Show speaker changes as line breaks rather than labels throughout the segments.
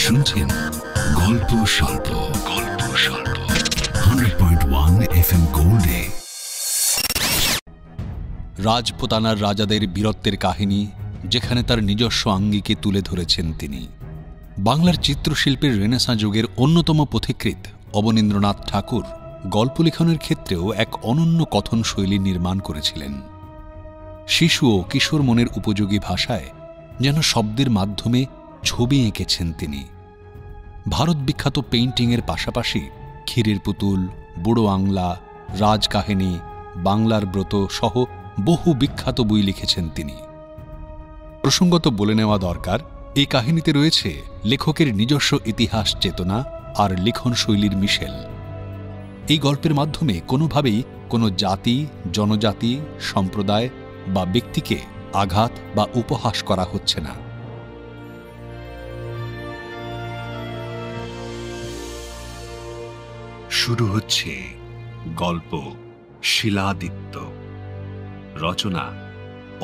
শুনছেন গল্প স্বল্প 100.1 FM গোল্ডে।
রাজপুতানার রাজাদের বীরত্বের কাহিনী যেখানে তার নিজস্ব আঙ্গিকে তুলে ধরেছেন তিনি। বাংলার চিত্রশিল্পের রেনেসাঁ যুগের অন্যতম পথিকৃৎ অবনীন্দ্রনাথ ঠাকুর গল্প লেখনের ক্ষেত্রেও এক অনন্য কথন শৈলী নির্মাণ করেছিলেন। শিশু ও কিশোর মনের উপযোগী ভাষায় যেন শব্দের মাধ্যমে ছবি এঁকেছেন তিনি। ভারত বিখ্যাত পেইন্টিংয়ের পাশাপাশি ক্ষীরের পুতুল, বুড়ো আংলা, রাজকাহিনী, বাংলার ব্রত সহ বহু বিখ্যাত বই লিখেছেন তিনি। প্রসঙ্গত বলে নেওয়া দরকার, এই কাহিনীতে রয়েছে লেখকের নিজস্ব ইতিহাস চেতনা আর লিখন শৈলীর মিশেল। এই গল্পের মাধ্যমে কোনোভাবেই কোনো জাতি, জনজাতি, সম্প্রদায় বা ব্যক্তিকে আঘাত বা উপহাস করা হচ্ছে না।
শুরু হচ্ছে গল্প শিলাদিত্য। রচনা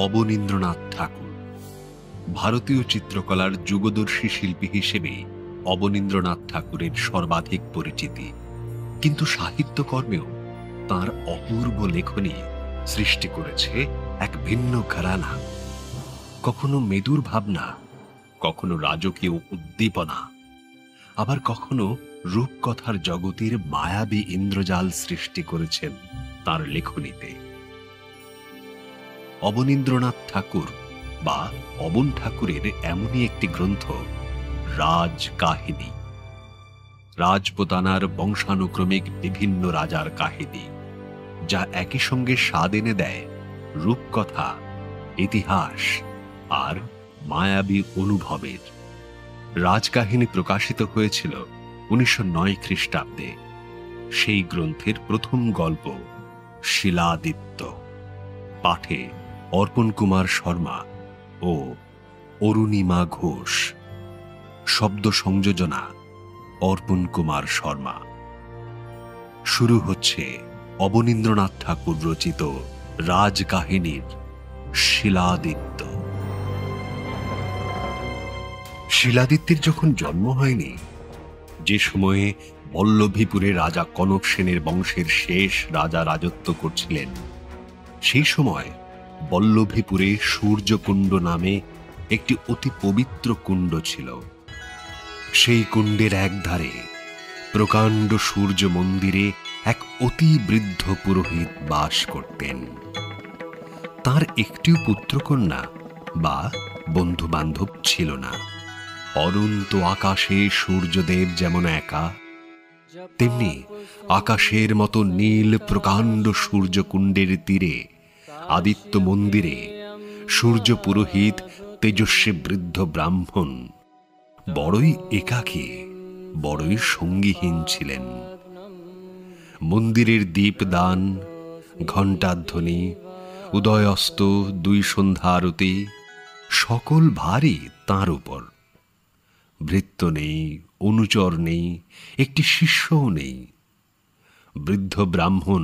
অবনীন্দ্রনাথ ঠাকুর। ভারতীয় চিত্রকলার যুগদর্শী শিল্পী হিসেবে অবনীন্দ্রনাথ ঠাকুরের সর্বাধিক পরিচিতি, কিন্তু সাহিত্যকর্মেও তাঁর অপূর্ব লেখনী সৃষ্টি করেছে এক ভিন্ন ঘরানা। কখনো মেদুর ভাবনা, কখনো রাজকীয় উদ্দীপনা, আবার কখনো রূপকথার জগতের মায়াবী ইন্দ্রজাল সৃষ্টি করেছেন তাঁর লেখনীতে। অবনীন্দ্রনাথ ঠাকুর বা অবন ঠাকুরের এমনই একটি গ্রন্থ রাজকাহিনী। রাজপুতানার বংশানুক্রমিক বিভিন্ন রাজার কাহিনী, যা একই সঙ্গে স্বাদ এনে দেয় রূপকথা, ইতিহাস আর মায়াবী অনুভবের। রাজকাহিনী প্রকাশিত হয়েছিল 1909 খ্রিস্টাব্দে। সেই গ্রন্থের প্রথম গল্প শিলাদিত্য। পাঠে অর্পণ কুমার শর্মা ও অরুণিমা ঘোষ। শব্দ সংযোজনা অর্পণ কুমার শর্মা। শুরু হচ্ছে অবনীন্দ্রনাথ ঠাকুর রচিত রাজকাহিনীর শিলাদিত্য। শিলাদিত্যের যখন জন্ম হয়নি, যে সময়ে বল্লভীপুরে রাজা কনক সেনের বংশের শেষ রাজা রাজত্ব করছিলেন, সেই সময় বল্লভীপুরে সূর্যকুণ্ড নামে একটি অতি পবিত্র কুণ্ড ছিল। সেই কুণ্ডের একধারে প্রকাণ্ড সূর্য মন্দিরে এক অতি বৃদ্ধ পুরোহিত বাস করতেন। তার একটিও পুত্রকন্যা বা বন্ধু বান্ধব ছিল না। অনন্ত আকাশে সূর্যদেব যেমন একা, তেমনি আকাশের মতো নীল প্রকাণ্ড সূর্যকুণ্ডের তীরে আদিত্য মন্দিরে সূর্য পুরোহিত তেজস্বী বৃদ্ধ ব্রাহ্মণ বড়ই একাকী, বড়ই সঙ্গীহীন ছিলেন। মন্দিরের দীপদান, ঘণ্টাধ্বনি, উদয়স্ত, 2 সন্ধ্যা আরতি সকল ভারী তাঁর উপর। ভৃত্য নেই, অনুচর নেই, একটি শিষ্যও নেই। বৃদ্ধ ব্রাহ্মণ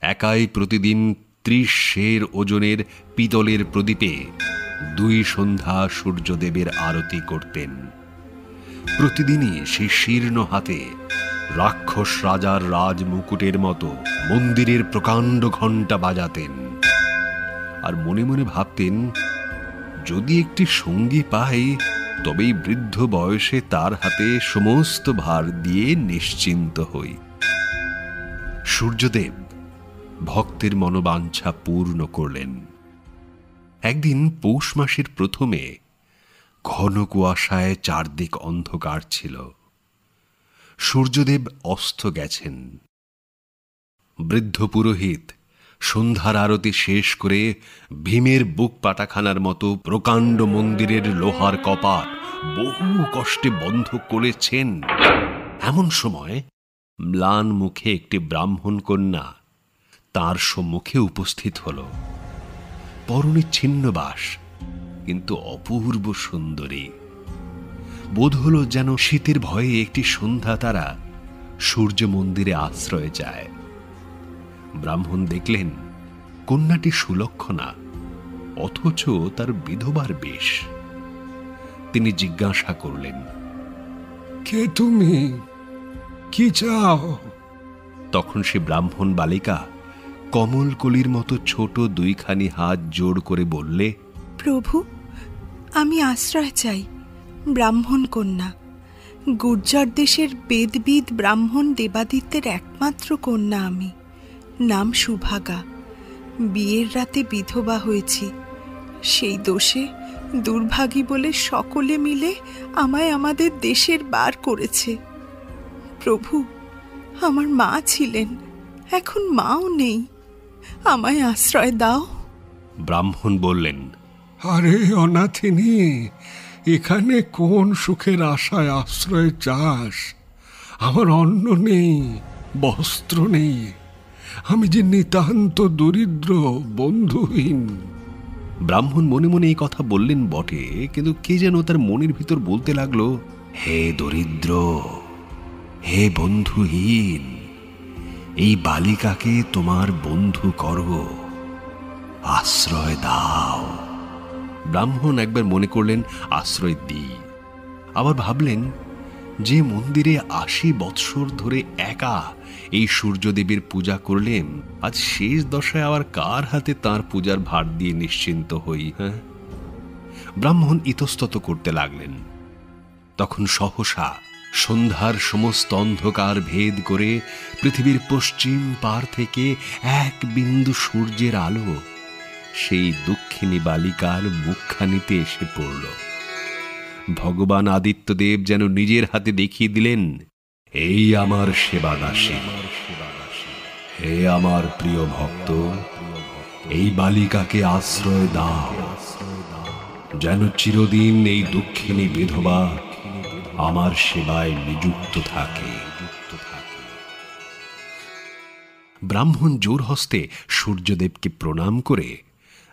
একাই প্রতিদিন 30 সের ওজনের পিতলের প্রদীপে 2 সন্ধ্যা সূর্যদেবের আরতি করতেন। প্রতিদিনই সেই শীর্ণ হাতে রাক্ষস রাজার রাজমুকুটের মতো মন্দিরের প্রকাণ্ড ঘণ্টা বাজাতেন। আর মনে মনে ভাবতেন, যদি একটি সঙ্গী পাই তবেই বৃদ্ধ বয়সে তার হাতে সমস্ত ভার দিয়ে নিশ্চিন্ত হই। সূর্যদেব ভক্তের মনোবাঞ্ছা পূর্ণ করলেন। একদিন পৌষ মাসের প্রথমে ঘন কুয়াশায় চারদিক অন্ধকার ছিল। সূর্যদেব অস্ত গেছেন। বৃদ্ধ পুরোহিত সন্ধ্যার আরতি শেষ করে ভীমের বুক পাটাখানার মতো প্রকাণ্ড মন্দিরের লোহার কপাট বহু কষ্টে বন্ধ করেছেন। এমন সময় ম্লান মুখে একটি ব্রাহ্মণ কন্যা তার সম্মুখে উপস্থিত হল। পরনে ছিন্নবাস, কিন্তু অপূর্ব সুন্দরী। বোধ হল যেন শীতের ভয়ে একটি সন্ধ্যা তারা সূর্য মন্দিরে আশ্রয় যায়। ব্রাহ্মণ দেখলেন কন্যাটি সুলক্ষণা, অথচ তার বিধবার বেশ। তিনি জিজ্ঞাসা করলেন,
কে তুমি? কি চাও?
তখন সে ব্রাহ্মণ বালিকা কমল কলির মতো ছোট দুইখানি হাত জোড় করে বললে,
প্রভু, আমি আশ্রয় চাই। ব্রাহ্মণ কন্যা, গুর্জর দেশের বেদবিদ ব্রাহ্মণ দেবাদিত্যের একমাত্র কন্যা আমি। নাম সুভাগা। বিয়ের রাতে বিধবা হয়েছি। সেই দোষে দুর্ভাগী বলে সকলে মিলে আমায় আমাদের দেশের বার করেছে। প্রভু, আমার মা ছিলেন, এখন মাও নেই, আমায় আশ্রয় দাও।
ব্রাহ্মণ বললেন,
আরে অনাথিনী, এখানে কোন সুখের আশায় আশ্রয় চাস? আমার অন্ন নেই, বস্ত্র নেই, আমি যে নিতান্ত দরিদ্র, বন্ধুহীন।
ব্রাহ্মণ মনে মনে এই কথা বললেন বটে, কিন্তু কে যেন তার মনের ভিতর বলতে লাগলো, হে দরিদ্র, হে বন্ধুহীন, এই বালিকাকে তোমার বন্ধু করো, আশ্রয় দাও। ব্রাহ্মণ একবার মনে করলেন আশ্রয় দিই, আবার ভাবলেন যে মন্দিরে ৮০ বৎসর ধরে একা এই সূর্যদেবের পূজা করলেন, আজ শেষ দশায় আবার কার হাতে তার পূজার ভার দিয়ে নিশ্চিন্ত হই? হ্যাঁ, ব্রাহ্মণ ইতস্তত করতে লাগলেন। তখন সহসা সন্ধ্যার সমস্ত অন্ধকার ভেদ করে পৃথিবীর পশ্চিম পার থেকে এক বিন্দু সূর্যের আলো সেই দুঃখিনী বালিকার মুখখানিতে এসে পড়ল। ভগবান আদিত্যদেব যেন নিজের হাতে দেখিয়ে দিলেন, এই আমার সেবাদাসী, হে আমার প্রিয় ভক্ত, এই বালিকাকে আশ্রয় দাও, যেন চিরদিন এই দুঃখিনী বিধবা আমার সেবায় নিযুক্ত থাকে। ব্রাহ্মণ জোর হস্তে সূর্যদেবকে প্রণাম করে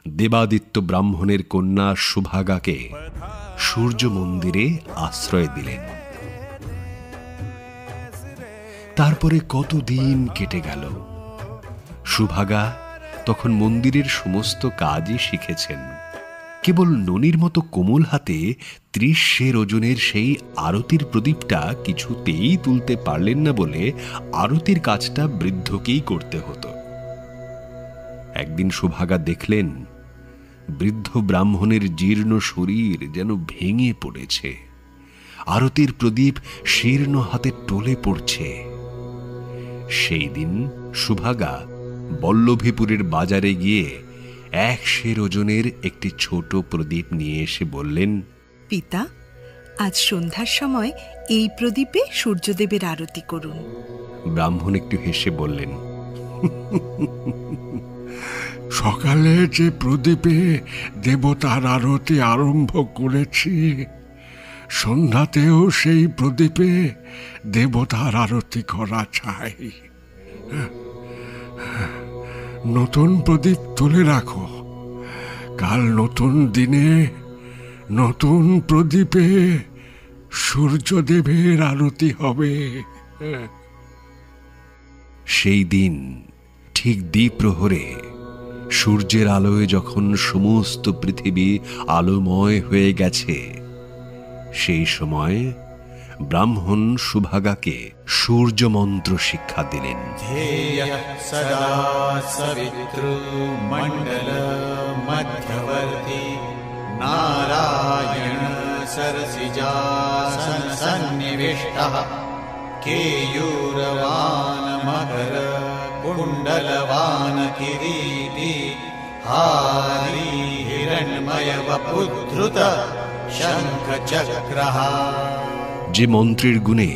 দেবাদিত্য ব্রাহ্মণের কন্যা সুভাগাকে সূর্য মন্দিরে আশ্রয় দিলেন। তারপরে কতদিন কেটে গেল। সুভাগা তখন মন্দিরের সমস্ত কাজই শিখেছেন। কেবল ননির মতো কোমল হাতে ৩০ সের ওজনের সেই আরতির প্রদীপটা কিছুতেই তুলতে পারলেন না বলে আরতির কাজটা বৃদ্ধকেই করতে হতো। একদিন সুভাগা দেখলেন বৃদ্ধ ব্রাহ্মণের জীর্ণ শরীর যেন ভেঙে পড়েছে, আরতির প্রদীপ শীর্ণ হাতে টলে পড়ছে। সেই দিন সুভাগা বল্লভীপুরের বাজারে গিয়ে ১ সের ওজনের একটি ছোট প্রদীপ নিয়ে এসে বললেন,
পিতা, আজ সন্ধ্যার সময় এই প্রদীপে সূর্যদেবের আরতি করুন।
ব্রাহ্মণ একটু হেসে বললেন,
সকালে যে প্রদীপে দেবতার আরতি আরম্ভ করেছি, সন্ধ্যাতেও সেই প্রদীপে দেবতার আরতি করা চাই। নতুন প্রদীপ তুলে রাখো, কাল নতুন দিনে নতুন প্রদীপে সূর্যদেবের আরতি হবে।
সেই দিন ঠিক দ্বিপ্রহরে সূর্যের আলোয় যখন সমস্ত পৃথিবী আলোময় হয়ে গেছে, সেই সময় ব্রাহ্মণ সুভাগাকে সূর্য মন্ত্র শিক্ষা দিলেন।
সদা সবিতৃ মণ্ডল মধ্যবর্তী নারায়ণ সরসিজাসন সন্নিবিষ্টঃ কেয়ূরবান মকর কুণ্ডলবান কিরীটি হারি হিরণ্ময় বপুধৃত শঙ্খ চক্রঃ।
যে মন্ত্রের গুণে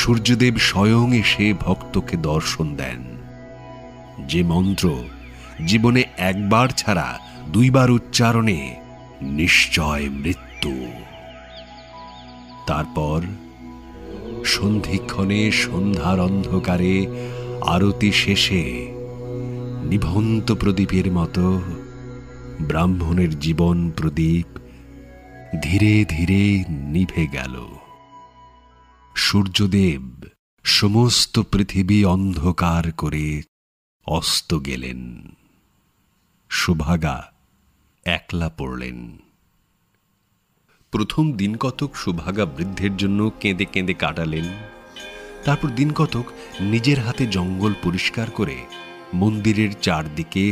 সূর্যদেব স্বয়ং এসে ভক্তকে দর্শন দেন, যে মন্ত্র জীবনে একবার ছাড়া ২ বার উচ্চারণে নিশ্চয় মৃত্যু। তারপর সন্ধিক্ষণে সন্ধ্যার অন্ধকারে আরতি শেষে নিভন্ত প্রদীপের মতো ব্রাহ্মণের জীবন প্রদীপ ধীরে ধীরে নিভে গেল। সূর্যদেব সমস্ত পৃথিবী অন্ধকার করে অস্ত গেলেন। সুভাগা একলা পড়লেন। প্রথম দিন কতক সুভাগা বৃদ্ধের জন্য কেঁদে কেঁদে কাটালেন। তারপর দিন কতক নিজের হাতে জঙ্গল পরিষ্কার করে মন্দিরের চারদিকে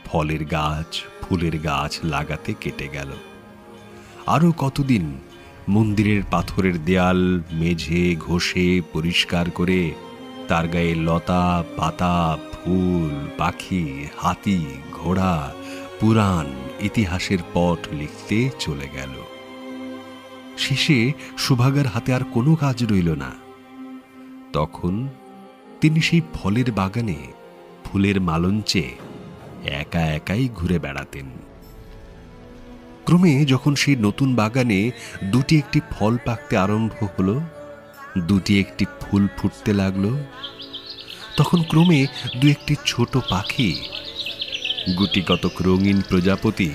ফলের গাছ, ফুলের গাছ লাগাতে কেটে গেল। আরও কতদিন মন্দিরের পাথরের দেয়াল মেঝে ঘষে পরিষ্কার করে তার গায়ে লতা পাতা, ফুল, পাখি, হাতি, ঘোড়া, পুরাণ, ইতিহাসের পট লিখতে চলে গেল। শেষে সুভাগার হাতে আর কোনো কাজ রইল না। তখন তিনি সেই ফলের বাগানে ফুলের মালঞ্চে একা একাই ঘুরে বেড়াতেন। ক্রমে যখন সেই নতুন বাগানে দুটি একটি ফল পাকতে আরম্ভ হলো, দুটি একটি ফুল ফুটতে লাগলো, তখন ক্রমে দু একটি ছোট পাখি, গুটি কতক রঙিন প্রজাপতি,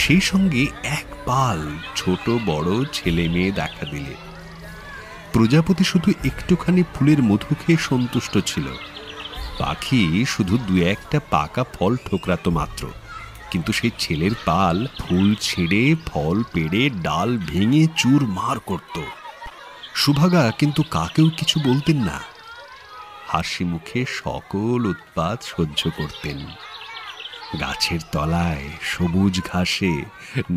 সেই সঙ্গে এক পাল ছোট বড় ছেলে মেয়ে দেখা দিলে। প্রজাপতি শুধু একটুখানি ফুলের মধু খেয়ে সন্তুষ্ট ছিল, পাখি শুধু দু একটা পাকা ফল ঠোকরাতো মাত্র, কিন্তু সেই ছেলের পাল ফুল ছিঁড়ে ফল পেড়ে ডাল ভেঙে চুরমার করত। সুভাগা কিন্তু কাকেও কিছু বলতেন না, হাসি মুখে সকল উৎপাত সহ্য করতেন। গাছের তলায় সবুজ ঘাসে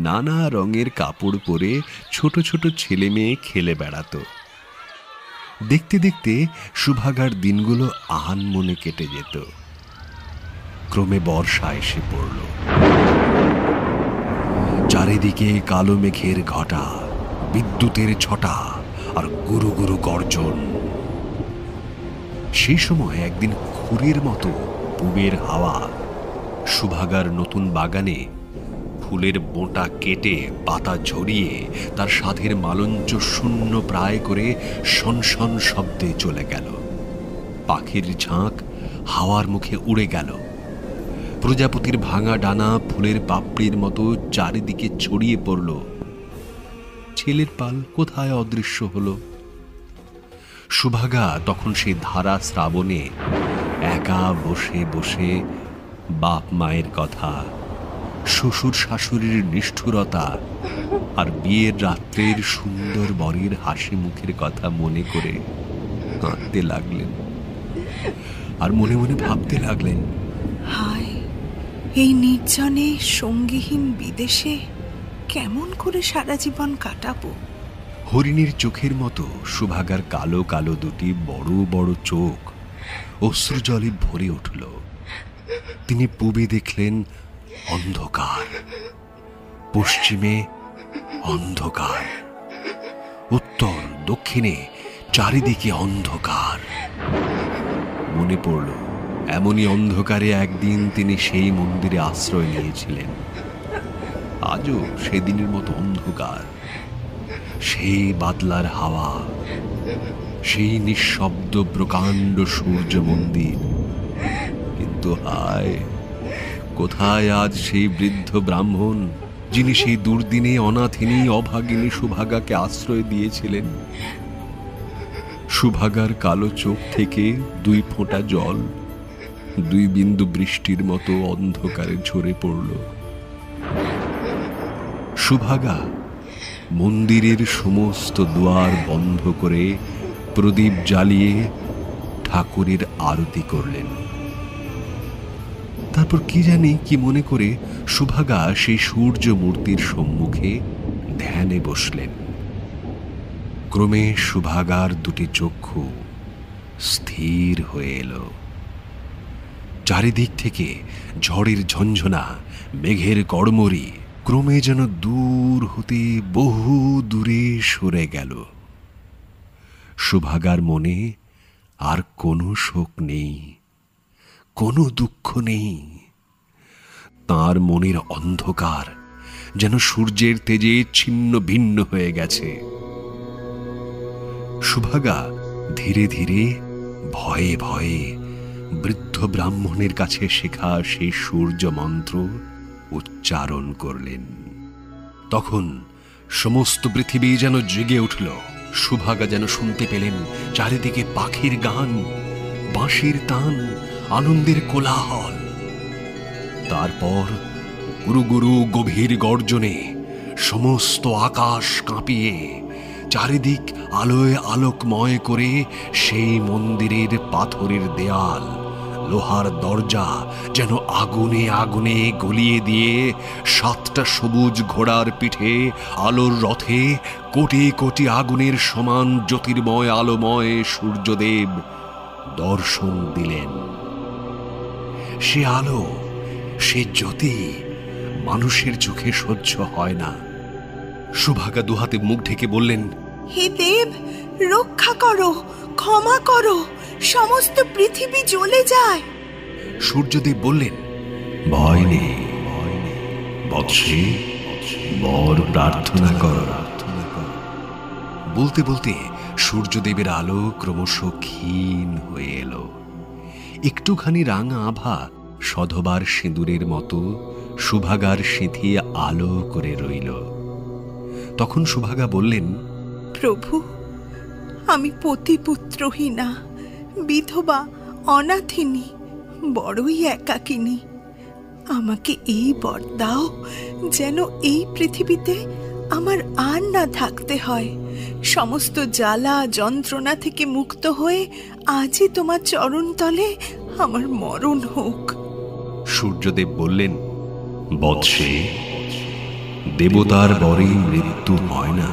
নানা রঙের কাপড় পরে ছোট ছোট ছেলে মেয়ে খেলে বেড়াত। দেখতে দেখতে সুভাগার দিনগুলো আনমনে কেটে যেত। ক্রমে বর্ষা এসে পড়ল। চারিদিকে কালো মেঘের ঘটা, বিদ্যুতের ছটা আর গুরু গুরু গর্জন। সেই সময় একদিন খুরের মতো পূবের হাওয়া সুভাগার নতুন বাগানে ফুলের বোঁটা কেটে পাতা ঝরিয়ে তার সাধের মালঞ্চ শূন্য প্রায় করে শনশন শব্দে চলে গেল। পাখির ঝাঁক হাওয়ার মুখে উড়ে গেল। প্রজাপতির ভাঙা ডানা ফুলের পাপড়ির মতো চারিদিকে ছড়িয়ে পড়ল। ছেলের পাল কোথায় অদৃশ্য হল। সুভাগা তখন সেই ধারা শ্রাবণে একা বসে বসে বাপ মায়ের কথা, শ্বশুর শাশুড়ির নিষ্ঠুরতা আর বিয়ের রাত্রের সুন্দর বরের হাসি মুখের কথা মনে করে কাঁদতে লাগলেন। আর মনে মনে ভাবতে লাগলেন,
হায়, এই নির্জনে সঙ্গীহীন বিদেশে কেমন করে সারা জীবন কাটাবো।
হরিণীর চোখের মতো সুভাগার কালো কালো দুটি বড় বড় চোখ অশ্রুজলে ভরে উঠল। তিনি পূবে দেখলেন অন্ধকার, পশ্চিমে অন্ধকার, উত্তর দক্ষিণে চারিদিকে অন্ধকার। মনে পড়ল এমনই অন্ধকারে একদিন তিনি সেই মন্দিরে আশ্রয় নিয়েছিলেন। আজও সেদিনের মতো অন্ধকার, সেই বাদলার হাওয়া, সেই নিঃশব্দ প্রকাণ্ড সূর্য মন্দির। কিন্তু হায়, কোথায় আজ সেই বৃদ্ধ ব্রাহ্মণ যিনি সেই দুর্দিনে অনাথিনী অভাগিনী সুভাগাকে আশ্রয় দিয়েছিলেন। সুভাগার কালো চোখ থেকে দুই ফোঁটা জল দুই বিন্দু বৃষ্টির মতো অন্ধকারে ঝরে পড়ল। সুভাগা মন্দিরের সমস্ত দুয়ার বন্ধ করে প্রদীপ জ্বালিয়ে ঠাকুরের আরতি করলেন। তারপর কি জানি কি মনে করে সুভাগা সেই সূর্য মূর্তির সম্মুখে ধ্যানে বসলেন। ক্রমে সুভাগার দুটি চক্ষু স্থির হয়ে এলো। চারিদিক থেকে ঝড়ের ঝঞ্ঝনা, মেঘের কড়মড়ি ক্রমে যেন দূর হতে বহু দূরে সরে গেল। সুভাগার মনে আর কোনো শোক নেই, কোনো দুঃখ নেই। তার মনের অন্ধকার যেন সূর্যের তেজে ছিন্ন ভিন্ন হয়ে গেছে। সুভাগা ধীরে ধীরে ভয়ে ভয়ে বৃদ্ধ ব্রাহ্মণের কাছে শেখা সেই সূর্য মন্ত্র উচ্চারণ করলেন। তখন সমস্ত পৃথিবী যেন জেগে উঠল। সুভাগা যেন শুনতে পেলেন চারিদিকে পাখির গান, বাঁশির তান, আনন্দের কোলাহল। তারপর গুরু গুরু গভীর গর্জনে সমস্ত আকাশ কাঁপিয়ে চারিদিক আলোয় আলোকময় করে সেই মন্দিরের পাথরের দেয়াল, লোহার দরজা যেন আগুনে আগুনে গলিয়ে দিয়ে 7টা সবুজ ঘোড়ার পিঠে আলোর রথে কোটি কোটি আগুনের সমান জ্যোতির্ময় আলোময় সূর্যদেব দর্শন দিলেন। সে আলো, সে জ্যোতি মানুষের চোখে সহ্য হয় না। সুভাগা দুহাতে মুখ ঢেকে বললেন,
হে দেব, রক্ষা করো, ক্ষমা করো, সমস্ত পৃথিবী জ্বলে যায়।
সূর্যদেব বললেন, ভয় নেই বৎসে, বর প্রার্থনা কর। বলতে বলতে সূর্যদেবের আলো ক্রমশ ক্ষীণ হয়ে এলো। একটুখানি রাঙা আভা সধবার সিঁদুরের মতো সুভাগার সিঁথি আলো করে রইল। তখন সুভাগা বললেন,
প্রভু, আমি পতিপুত্রহীনা, বিধবা, অনাথিনী, বড়ই একাকিনী। আমাকে এই বর দাও যেন এই পৃথিবীতে আমার আর না থাকতে হয়। সমস্ত জ্বালা যন্ত্রণা থেকে মুক্ত হয়ে আজই তোমার চরণতলে আমার মরণ হোক।
সূর্যদেব বললেন, বৎসে, দেবতার বরে মৃত্যু হয় না,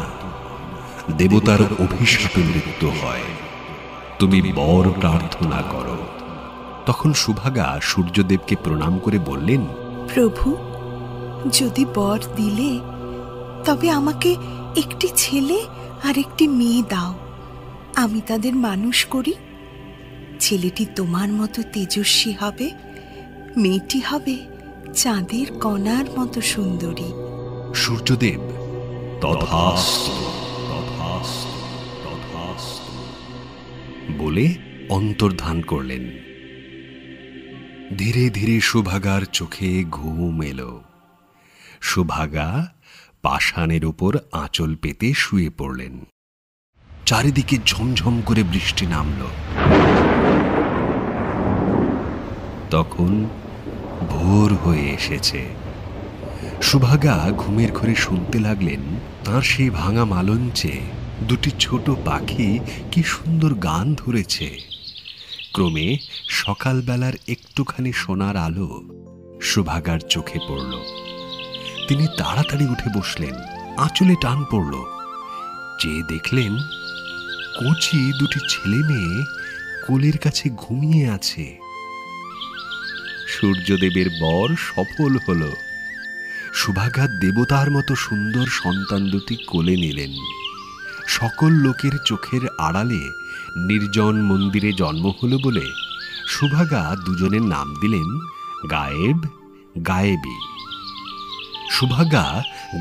দেবতার অভিশাপে মৃত্যু হয়। তুমি বর প্রার্থনা করো। তখন সুভাগা সূর্যদেবকে প্রণাম করে বললেন,
প্রভু, যদি বর দিলে তবে আমাকে একটি ছেলে আর একটি মেয়ে দাও। আমি তাদের মানুষ করি। ছেলেটি তোমার মতো তেজস্বী হবে, মেয়েটি হবে চাঁদের কণার মতো সুন্দরী।
সূর্যদেব তথাস্তু তথাস্তু তথাস্তু বলে অন্তর্ধান করলেন। ধীরে ধীরে সুভাগার চোখে ঘুম এলো। সুভাগা পাষাণের উপর আঁচল পেতে শুয়ে পড়লেন। চারিদিকে ঝমঝম করে বৃষ্টি নামল। তখন ভোর হয়ে এসেছে। সুভাগা ঘুমের ঘরে শুনতে লাগলেন তাঁর সেই ভাঙা মালঞ্চে দুটি ছোট পাখি কি সুন্দর গান ধরেছে। ক্রমে সকালবেলার একটুখানি সোনার আলো সুভাগার চোখে পড়ল। তিনি তাড়াতাড়ি উঠে বসলেন। আঁচলে টান পড়ল। চেয়ে দেখলেন কচি দুটি ছেলে মেয়ে কোলের কাছে ঘুমিয়ে আছে। সূর্যদেবের বর সফল হল। সুভাগা দেবতার মতো সুন্দর সন্তান দুটি কোলে নিলেন। সকল লোকের চোখের আড়ালে নির্জন মন্দিরে জন্ম হল বলে সুভাগা দুজনের নাম দিলেন গায়েব, গায়েবী। সুভাগা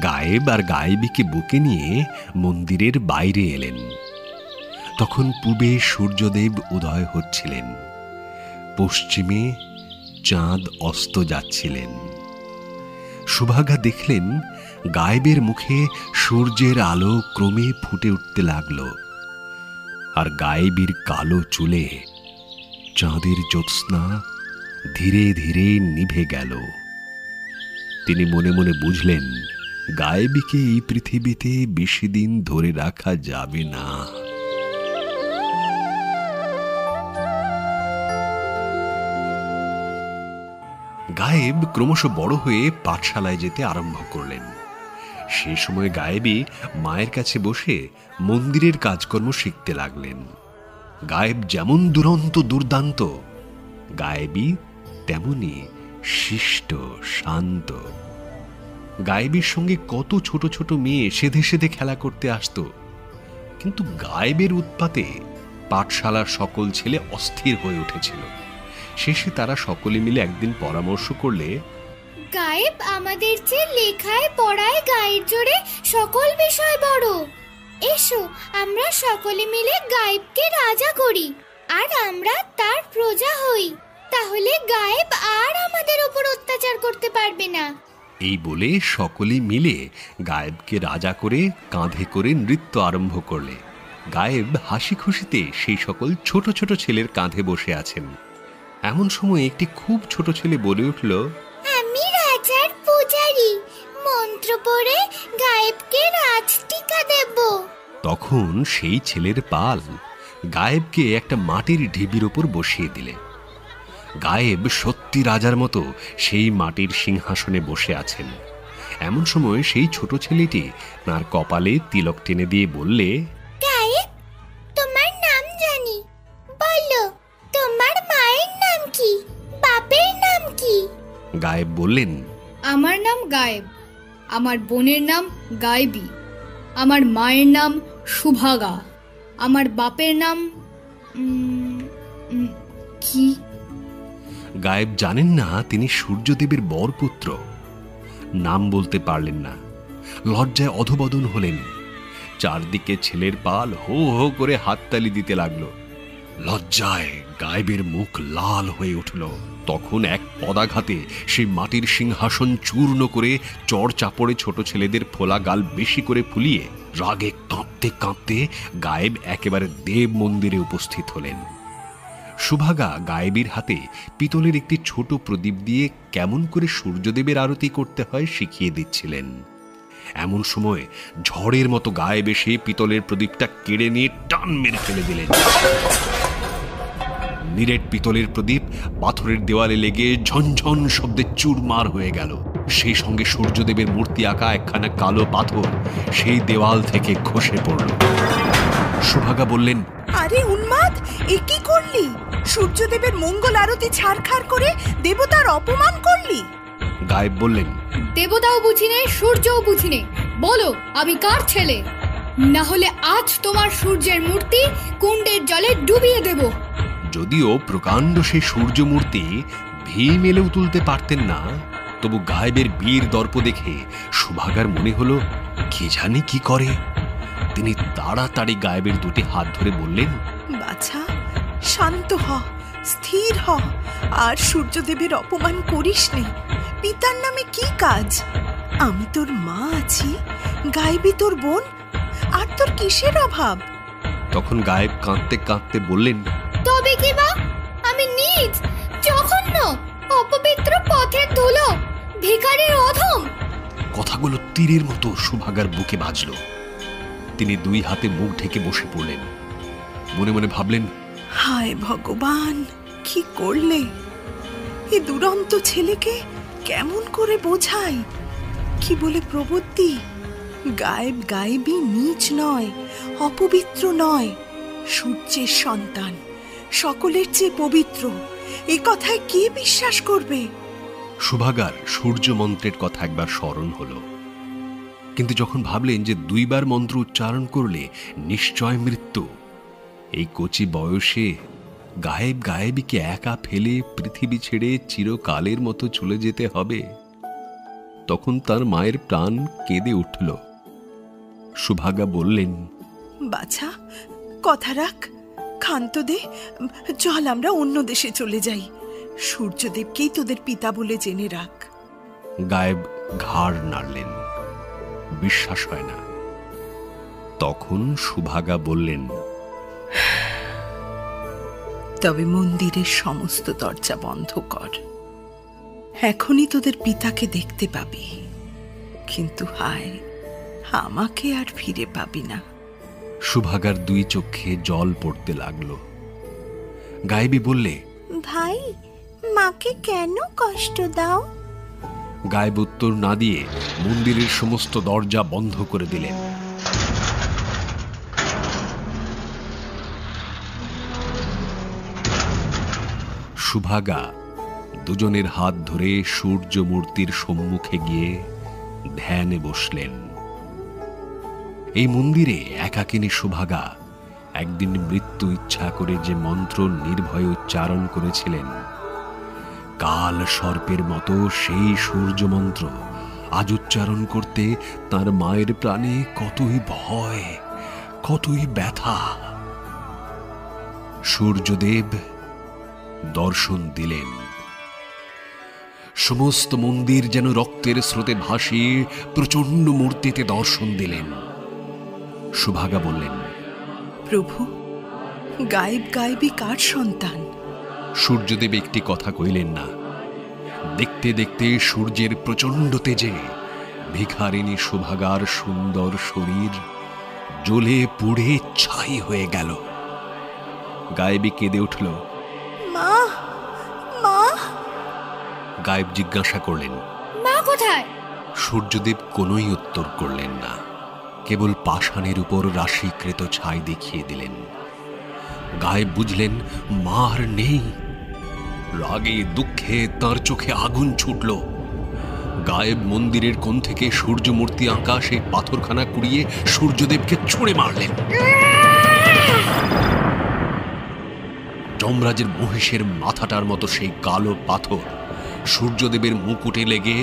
গায়েব আর গায়েবীকে বুকে নিয়ে মন্দিরের বাইরে এলেন। তখন পূবে সূর্যদেব উদয় হচ্ছিলেন, পশ্চিমে চাঁদ অস্ত যাচ্ছিলেন। সুভাগা দেখলেন গায়েবের মুখে সূর্যের আলো ক্রমে ফুটে উঠতে লাগল, আর গায়েবীর কালো চুলে চাঁদের জ্যোৎস্না ধীরে ধীরে নিভে গেল। তিনি মনে মনে বুঝলেন গায়েবীকে এই পৃথিবীতে বেশি দিন ধরে রাখা যাবে না। গায়েব ক্রমশ বড় হয়ে পাঠশালায় যেতে আরম্ভ করলেন। সে সময় গায়েবী মায়ের কাছে বসে মন্দিরের কাজকর্ম শিখতে লাগলেন। গায়েব যেমন দুরন্ত দুর্দান্ত, গায়েবী তেমনি শিষ্ট শান্ত। গায়েবীর সঙ্গে কত ছোট ছোট মেয়ে সেধে সেধে খেলা করতে আসত, কিন্তু গায়েবের উৎপাতে পাঠশালার সকল ছেলে অস্থির হয়ে উঠেছিল। শেষে তারা সকলে মিলে একদিন পরামর্শ করলে,
গায়েব আমাদের চেয়ে লেখায় পড়ায় গায়ের জোরে সকল বিষয় বড়। এসো আমরা সকলে মিলে গায়েবকে রাজা করি, আর আমরা তার প্রজা হই। তাহলে গায়েব আর আমাদের উপর অত্যাচার করতে পারবে না।
এই বলে সকলে মিলে গায়েবকে রাজা করে কাঁধে করে নৃত্য আরম্ভ করলে। গায়েব হাসি খুশিতে সেই সকল ছোট ছোট ছেলের কাঁধে বসে আছেন। এমন সময় একটি খুব ছোট ছেলে বলে উঠল,
আমি রাজার পূজারি, মন্ত্র বস্ত্র পরে গায়েবকে রাজটিকা দেব।
তখন সেই ছেলের পাল গায়েবকে একটা মাটির ঢিবির ওপর বসিয়ে দিলে। গায়েব সত্যি রাজার মতো সেই মাটির সিংহাসনে বসে আছেন। এমন সময় সেই ছোট ছেলেটি তার কপালে তিলক টেনে দিয়ে বললে,
গায়েব, তোমার নাম জানি, বলো তোমার মায়ের নাম কি, বাপের নাম কি?
গায়েব বললেন,
আমার নাম গায়েব, আমার বোনের নাম গায়েবী, আমার মায়ের নাম সুভাগা, আমার বাপের নাম কি?
গায়েব জানেন না তিনি সূর্যদেবের বরপুত্র। নাম বলতে পারলেন না, লজ্জায় অধোবদন হলেন। চারদিকে ছেলের পাল হো হো করে হাততালি দিতে লাগলো। লজ্জায় গায়েবের মুখ লাল হয়ে উঠল। তখন এক পদাঘাতে সেই মাটির সিংহাসন চূর্ণ করে চড় চাপড়ে ছোট ছেলেদের ফোলা গাল বেশি করে ফুলিয়ে রাগে কাঁপতে কাঁপতে গায়েব একেবারে দেব মন্দিরে উপস্থিত হলেন। সুভাগা গায়েবীর হাতে পিতলের একটি ছোট প্রদীপ দিয়ে কেমন করে সূর্যদেবের আরতি করতে হয় শিখিয়ে দিচ্ছিলেন। এমন সময় ঝড়ের মতো গায়েব এসে পিতলের প্রদীপটা কেড়ে নিয়ে টান মেরে ফেলে দিলেন। নিরেট পিতলের প্রদীপ পাথরের দেওয়ালে লেগে ঝনঝন শব্দে চুরমার হয়ে গেল। সেই সঙ্গে সূর্যদেবের মূর্তি আঁকা একখানা কালো পাথর সেই দেওয়াল থেকে খসে পড়ল। সুভাগা বললেন,
আরে উন্মাদ, এ কি করলি? সূর্যদেবের মঙ্গল আরতি ছাড়খাড় করে দেবতার অপমান করলি।
গায়েব বললেন,
দেবতাও বুঝি নে, সূর্যও বুঝি নে, বলো আমি কার ছেলে? না হলে আজ তোমার সূর্যের মূর্তি কুণ্ডের জলে ডুবিয়ে দেব।
যদিও প্রকাণ্ড সেই সূর্য মূর্তি ভীম এলেও তুলতে পারতেন না, তবু গায়েবের বীর দর্প দেখে সুভাগার মনে হলো কি জানি কি করে। তিনি তাড়াতাড়ি গায়েবের দুটি হাত ধরে বললেন,
বাছা, শান্ত হ, স্থির হ, আর সূর্যদেবের অপমান করিস নে। পিতার নামে কি কাজ? আমি তোর মা আছি, গায়েবী তোর বোন, আর তোর কিসের অভাব?
তখন গায়েব কাঁদতে কাঁদতে বললেন,
তবে কি বা? আমি নীচ, জঘন্য, অপবিত্র পথের ধুলো, ভিখারির অধম।
কথাগুলো তীরের মতো সুভাগার বুকে বাজল। তিনি দুই হাতে মুখ ঢেকে বসে পড়লেন। মনে মনে ভাবলেন,
হায় ভগবান, কি করলে? এ দুরন্ত ছেলেকে কেমন করে বোঝাই? কি বলে প্রবৃত্তি? গায়েব গায়েবী নীচ নয়, অপবিত্র নয়, সূর্যের সন্তান, সকলের চেয়ে পবিত্র। এ কথায় কে বিশ্বাস করবে?
সুভাগার সূর্য মন্ত্রের কথা একবার স্মরণ হলো, কিন্তু যখন ভাবলেন যে দুইবার মন্ত্র উচ্চারণ করলে নিশ্চয় মৃত্যু, এই কচি বয়সে গায়েব গায়েবীকে একা ফেলে পৃথিবী ছেড়ে চিরকালের মতো চলে যেতে হবে, তখন তার মায়ের প্রাণ কেঁদে উঠল। সুভাগা বললেন,
বাছা, কথা রাখ, ক্ষান্ত দে, চল আমরা অন্য দেশে চলে যাই। সূর্যদেবকেই তোদের পিতা বলে জেনে রাখ।
গায়েব ঘাড় নাড়লেন, বিশ্বাস হয় না। তখন সুভাগা বললেন,
তবে মন্দিরের সমস্ত দরজা বন্ধ কর। এখনই তোদের পিতাকে দেখতে পাবি, কিন্তু হায়, আমাকে আর ফিরে পাবি না।
সুভাগার দুই চোখে জল পড়তে লাগলো। গায়েবী বললে,
ভাই, মাকে কেন কষ্ট দাও?
গায়েব উত্তর না দিয়ে মন্দিরের সমস্ত দরজা বন্ধ করে দিলেন। সুভাগা দুজনের হাত ধরে সূর্য মূর্তির সম্মুখে গিয়ে ধ্যানে বসলেন। এই মন্দিরে একাকিনী সুভাগা একদিন মৃত্যু ইচ্ছা করে যে মন্ত্র নির্ভয়ে উচ্চারণ করেছিলেন, কাল সর্পের মতো সেই সূর্য মন্ত্র আজ উচ্চারণ করতে তার মায়ের প্রাণে কতই ভয়, কতই ব্যথা। সূর্যদেব দর্শন দিলেন। সমস্ত মন্দির যেন রক্তের স্রোতে ভাসিয়ে প্রচন্ড মূর্তিতে দর্শন দিলেন। সুভাগা বললেন,
প্রভু, গায়েব গায়েবী কার সন্তান?
সূর্যদেব একটি কথা কইলেন না। দেখতে দেখতে সূর্যের প্রচন্ড তেজে ভিখারিণী সুভাগার সুন্দর শরীর জ্বলে পুড়ে ছাই হয়ে গেল। গায়েবী কেঁদে উঠল,
মা, মা।
গায়েব জিজ্ঞাসা করলেন,
মা কোথায়?
সূর্যদেব কোনোই উত্তর করলেন না, কেবল পাষাণের উপর রাশিকৃত ছাই দেখিয়ে দিলেন। গায়েব বুঝলেন মা আর নেই। রাগে দুঃখে তার চোখে আগুন ছুটল। গায়েব মন্দিরের কোণ থেকে সূর্যমূর্তি আঁকা সেই পাথরখানা কুড়িয়ে সূর্যদেবকে ছুঁড়ে মারলেন। যমরাজের মহিষের মাথাটার মতো সেই কালো পাথর সূর্যদেবের মুকুটে লেগে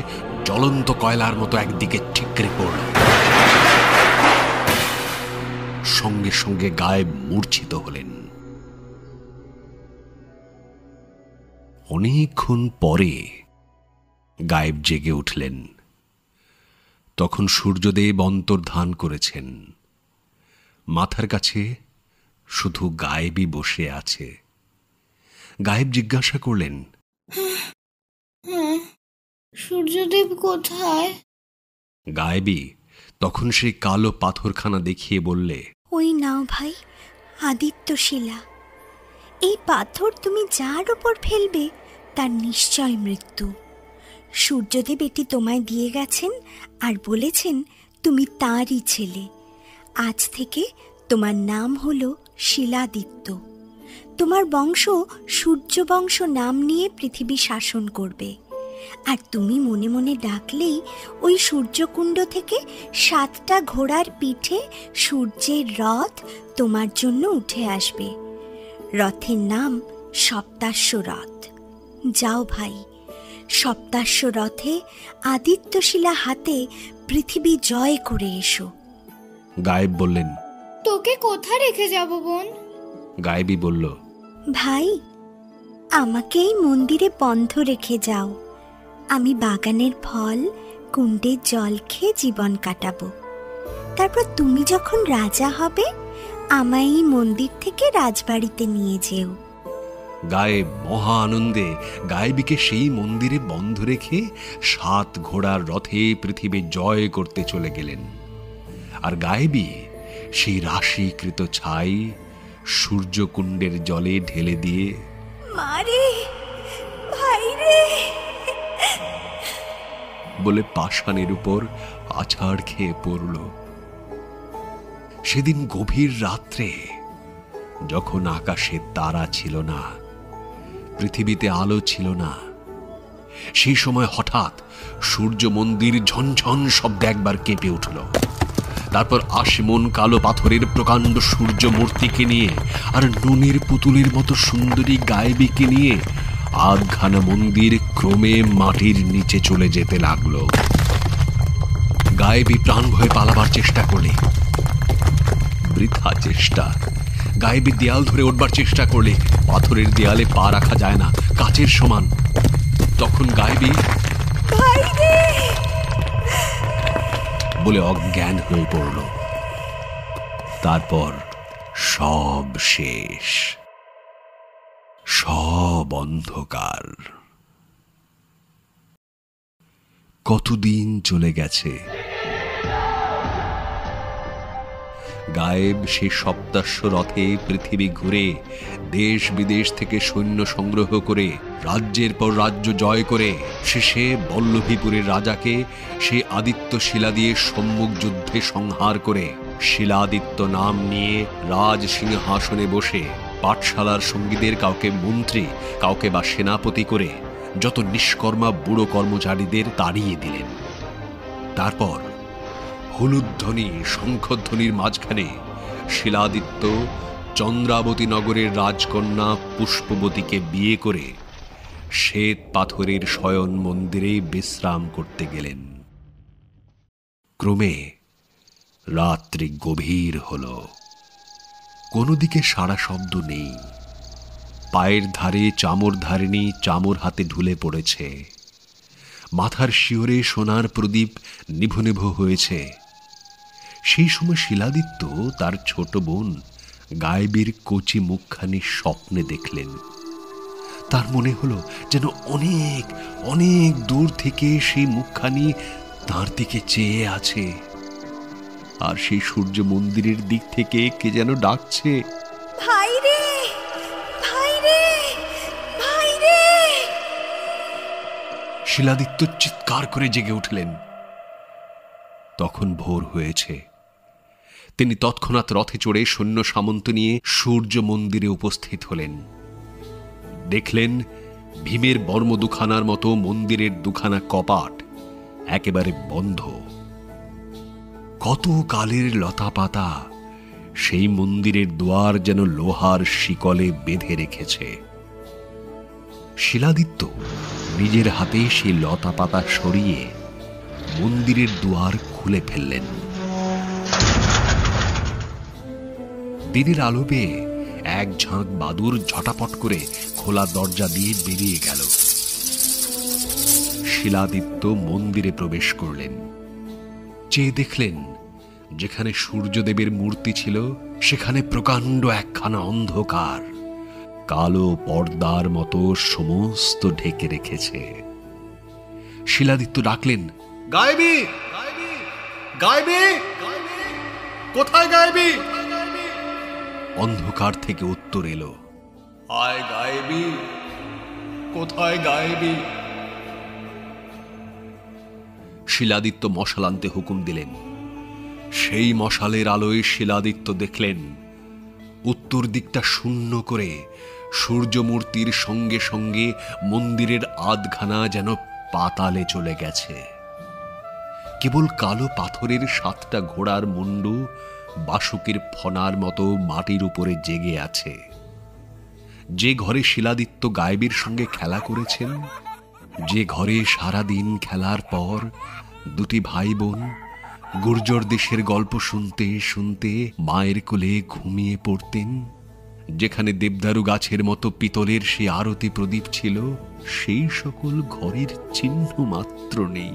জ্বলন্ত কয়লার মতো একদিকে ঠিকরে পড়ল। সঙ্গে সঙ্গে গায়েব মূর্ছিত হলেন। অনেকক্ষণ পরে গায়েব জেগে উঠলেন। তখন সূর্যদেব অন্তর্ধান করেছেন। মাথার কাছে শুধু গায়েবই বসে আছে। গায়েব জিজ্ঞাসা করলেন,
সূর্যদেব কোথায়?
গায়েবী তখন সেই কালো পাথরখানা দেখিয়ে বললে,
ওই নাও ভাই, আদিত্যশিলা। এই পাথর তুমি যার উপর ফেলবে তার নিশ্চয় মৃত্যু। সূর্যদেব এটি তোমায় দিয়ে গেছেন আর বলেছেন তুমি তাঁরই ছেলে। আজ থেকে তোমার নাম হলো শিলাদিত্য। তোমার বংশ সূর্যবংশ নাম নিয়ে পৃথিবী শাসন করবে। আর তুমি মনে মনে ডাকলেই ওই সূর্যকুণ্ড থেকে 7টা ঘোড়ার পিঠে সূর্যের রথ তোমার জন্য উঠে আসবে। রথের নাম সপ্তাশ্ব রথ। যাও ভাই, সপ্তাশ্ব রথে আদিত্যশিলা হাতে পৃথিবী জয় করে এসো।
গায়েব বললেন,
তোকে কোথায় রেখে যাব বোন?
গায়েবী বলল,
ভাই, আমাকে এই মন্দিরে বন্ধ রেখে যাও। আমি বাগানের ফল, কুণ্ডের জল খেয়ে জীবন কাটাবো। তারপর তুমি যখন রাজা হবে আমায় এই মন্দির থেকে রাজবাড়িতে নিয়ে যেও।
গায়েব মহা আনন্দে গায়েবীকে সেই মন্দিরে বন্ধ রেখে 7 ঘোড়ার রথে পৃথিবী জয় করতে চলে গেলেন। আর গায়েবী সেই রাশিকৃত ছাই সূর্যকুণ্ডের জলে ঢেলে দিয়ে
মারে ভাই রে
বলে পাষাণের উপর আছাড় খেয়ে পড়ল। সেদিন গভীর রাত্রে, যখন আকাশে তারা ছিল না, পৃথিবীতে আলো ছিল না, সেই সময় হঠাৎ সূর্য মন্দির ঝনঝন শব্দে একবার কেঁপে উঠল। তারপর 80 মণ কালো পাথরের প্রকাণ্ড সূর্য মূর্তিকে নিয়ে আর নুনের পুতুলের মতো সুন্দরী গায়েবীকে নিয়ে আধখানা মন্দির ক্রমে মাটির নিচে চলে যেতে লাগল। গায়েবী প্রাণ ভয়ে পালাবার চেষ্টা করলে, বৃথা চেষ্টা। গায়েবী দেয়াল ধরে উঠবার চেষ্টা করলে পাথরের দেয়ালে পা রাখা যায় না, কাচের সমান। তখন গায়েবী বলে অজ্ঞান হয়ে পড়ল। তারপর সব শেষ, সব অন্ধকার। কতদিন চলে গেছে। গায়েব সে সপ্তাশ্ব রথে পৃথিবী ঘুরে দেশ বিদেশ থেকে সৈন্য সংগ্রহ করে রাজ্যের পর রাজ্য জয় করে শেষে বল্লভীপুরের রাজাকে সে আদিত্য শিলা দিয়ে সম্মুখ যুদ্ধে সংহার করে শিলাদিত্য নাম নিয়ে রাজ সিংহাসনে বসে পাঠশালার সঙ্গীদের কাউকে মন্ত্রী, কাউকে বা সেনাপতি করে যত নিষ্কর্মা বুড়ো কর্মচারীদের তাড়িয়ে দিলেন। তারপর হুলুধ্বনি শঙ্খধ্বনির মাঝখানে শিলাদিত্য চন্দ্রাবতী নগরের রাজকন্যা পুষ্পবতীকে বিয়ে করে শ্বেত পাথরের শয়ন মন্দিরে বিশ্রাম করতে গেলেন। ক্রমে রাত্রি গভীর হল। কোনো দিকে সারা শব্দ নেই। পায়ের ধারে চামর ধারিণী চামর হাতে ঢুলে পড়েছে। মাথার শিওরে সোনার প্রদীপ নিভু নিভু হয়েছে। সেই সময় শিলাদিত্য তার ছোট বোন গায়েবীর কচি মুখখানি স্বপ্নে দেখলেন। তার মনে হলো যেন অনেক অনেক দূর থেকে সেই মুখখানি তার দিকে চেয়ে আছে, আর সেই সূর্য মন্দিরের দিক থেকে কে যেন ডাকছে,
ভাই রে, ভাই রে, ভাই রে।
শিলাদিত্য চিৎকার করে জেগে উঠলেন। তখন ভোর হয়েছে। তিনি তৎক্ষণাৎ রথে চড়ে সৈন্য সামন্ত নিয়ে সূর্য মন্দিরে উপস্থিত হলেন। দেখলেন ভীমের বর্ম দুখানার মতো মন্দিরের দুখানা কপাট একেবারে বন্ধ। কত কালের লতা পাতা সেই মন্দিরের দুয়ার যেন লোহার শিকলে বেঁধে রেখেছে। শিলাদিত্য নিজের হাতে সেই লতা পাতা সরিয়ে মন্দিরের দুয়ার খুলে ফেললেন। দিনের আলো পেয়ে এক ঝাঁক বাদুর ঝটাপট করে খোলা দরজা দিয়ে বেরিয়ে গেল। শিলাদিত্য মন্দিরে প্রবেশ করলেন। চেয়ে দেখলেন যেখানে সূর্যদেবের মূর্তি ছিল সেখানে প্রকাণ্ড একখানা অন্ধকার কালো পর্দার মতো সমস্ত ঢেকে রেখেছে। শিলাদিত্য ডাকলেন, গায়েবী, গায়েবী, কোথায় গায়েবী? অন্ধকার থেকে উত্তর এলো, আয় গায়েবী, কোথায় গায়েবী? শিলাদিত্য মশাল আনতে হুকুম দিলেন। সেই মশালের আলোয় শিলাদিত্য দেখলেন উত্তর দিকটা শূন্য করে সূর্যমূর্তির সঙ্গে সঙ্গে মন্দিরের আধখানা যেন পাতালে চলে গেছে। কেবল কালো পাথরের 7টা ঘোড়ার মুন্ডু বাসুকের ফনার মতো মাটির উপরে জেগে আছে। যে ঘরে শিলাদিত্য গায়েবীর সঙ্গে খেলা করেছেন, যে ঘরে সারাদিন খেলার পর দুটি ভাই বোন গুর্জর দেশের গল্প শুনতে শুনতে মায়ের কোলে ঘুমিয়ে পড়তেন, যেখানে দেবদারু গাছের মতো পিতলের সেই আরতি প্রদীপ ছিল, সেই সকল ঘরের চিহ্ন মাত্র নেই।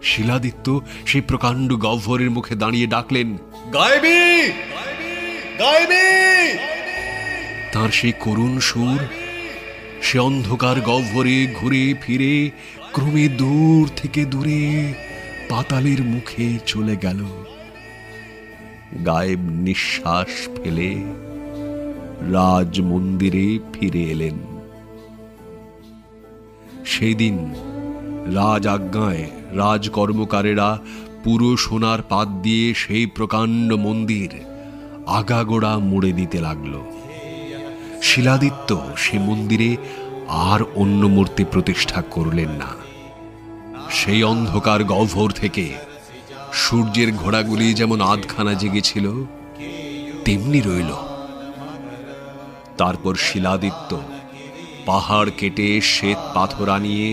শিলাদিত্য সেই প্রকাণ্ড গহ্বরের মুখে দাঁড়িয়ে ডাকলেন, গায়েবী, গায়েবী। তার সেই করুণ সুর সে অন্ধকার গহ্বরে ঘুরে ফিরে ক্রমে দূর থেকে দূরে পাতালের মুখে চলে গেল। গায়েব নিঃশ্বাস ফেলে রাজ মন্দিরে ফিরে এলেন। সেই দিন রাজ আজ্ঞায় রাজকর্মকারেরা পুরো সোনার পাত দিয়ে সেই প্রকাণ্ড মন্দির আগাগোড়া মুড়ে দিতে লাগল। শিলাদিত্য সে মন্দিরে আর অন্য মূর্তি প্রতিষ্ঠা করলেন না। সেই অন্ধকার গহ্বর থেকে সূর্যের ঘোড়াগুলি যেমন আধখানা জেগেছিল তেমনি রইল। তারপর শিলাদিত্য পাহাড় কেটে শ্বেত পাথর আনিয়ে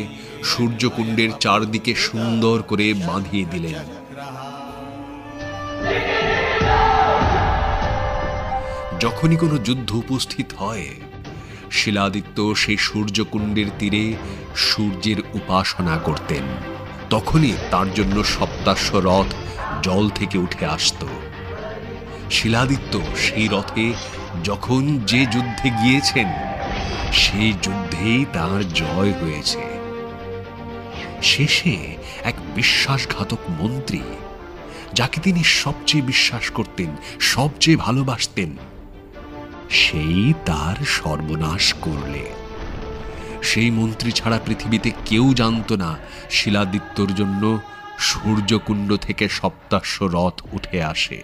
সূর্যকুণ্ডের চারদিকে সুন্দর করে বাঁধিয়ে দিলেন। যখনই কোনো যুদ্ধ উপস্থিত হয়, শিলাদিত্য সেই সূর্যকুণ্ডের তীরে সূর্যের উপাসনা করতেন। তখনই তার জন্য সপ্তাশ্ব রথ জল থেকে উঠে আসত। শিলাদিত্য সেই রথে যখন যে যুদ্ধে গিয়েছেন, সেই যুদ্ধেই তার জয় হয়েছে। শেষে এক বিশ্বাসঘাতক মন্ত্রী, যাকে তিনি সবচেয়ে বিশ্বাস করতেন, সবচেয়ে ভালোবাসতেন, সেই তার সর্বনাশ করলে। সেই মন্ত্রী ছাড়া পৃথিবীতে কেউ জানত না শিলাদিত্যর জন্য সূর্যকুণ্ড থেকে সপ্তাশ্ব রথ উঠে আসে।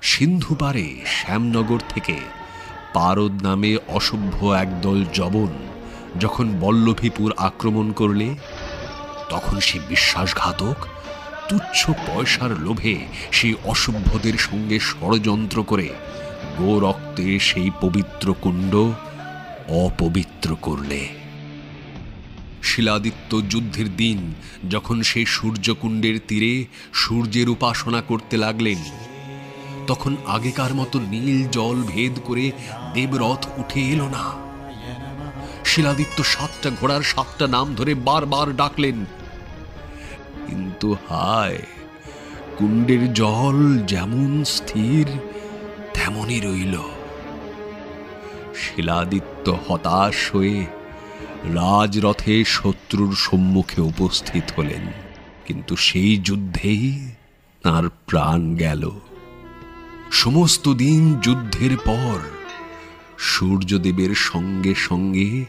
সিন্ধু পারে শ্যামনগর থেকে পারদ নামে অসভ্য একদল জবন যখন বল্লভীপুর আক্রমণ করলে, তখন সে বিশ্বাসঘাতক তুচ্ছ পয়সার লোভে সেই অসভ্যদের সঙ্গে ষড়যন্ত্র করে গোরক্তে সেই পবিত্র কুণ্ড অপবিত্র করলে। শিলাদিত্য যুদ্ধের দিন যখন সেই সূর্যকুণ্ডের তীরে সূর্যের উপাসনা করতে লাগলেন, তখন আগেকার মতো নীল জল ভেদ করে দেবরথ উঠে এলো না। শিলাদিত্য 7টা ঘোড়ার 7টা নাম ধরে বারবার ডাকলেন, কিন্তু হায়, কুণ্ডের জল যেমন স্থির তেমনই রইল। শিলাদিত্য হতাশ হয়ে রাজরথে শত্রুর সম্মুখে উপস্থিত হলেন, কিন্তু সেই যুদ্ধেই তার প্রাণ গেল। সমস্ত দিন যুদ্ধের পর সূর্যদেবের সঙ্গে সঙ্গে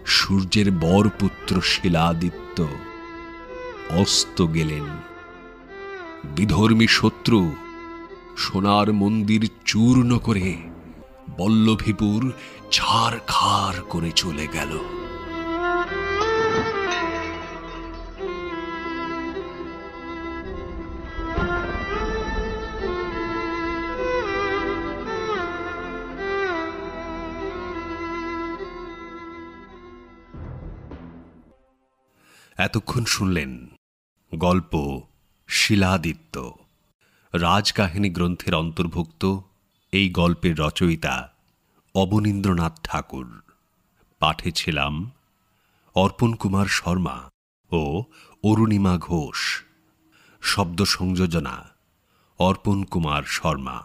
সূর্যের বরপুত্র শিলাদিত্য অস্ত গেলেন। বিধর্মী শত্রু সোনার মন্দির চূর্ণ করে বল্লভীপুর ছারখার করে চলে গেল। এতক্ষণ শুনলেন গল্প শিলাদিত্য। রাজকাহিনী গ্রন্থের অন্তর্ভুক্ত এই গল্পের রচয়িতা অবনীন্দ্রনাথ ঠাকুর। পাঠে ছিলাম অর্পণ কুমার শর্মা ও অরুণিমা ঘোষ। শব্দ সংযোজনা অর্পণ কুমার শর্মা।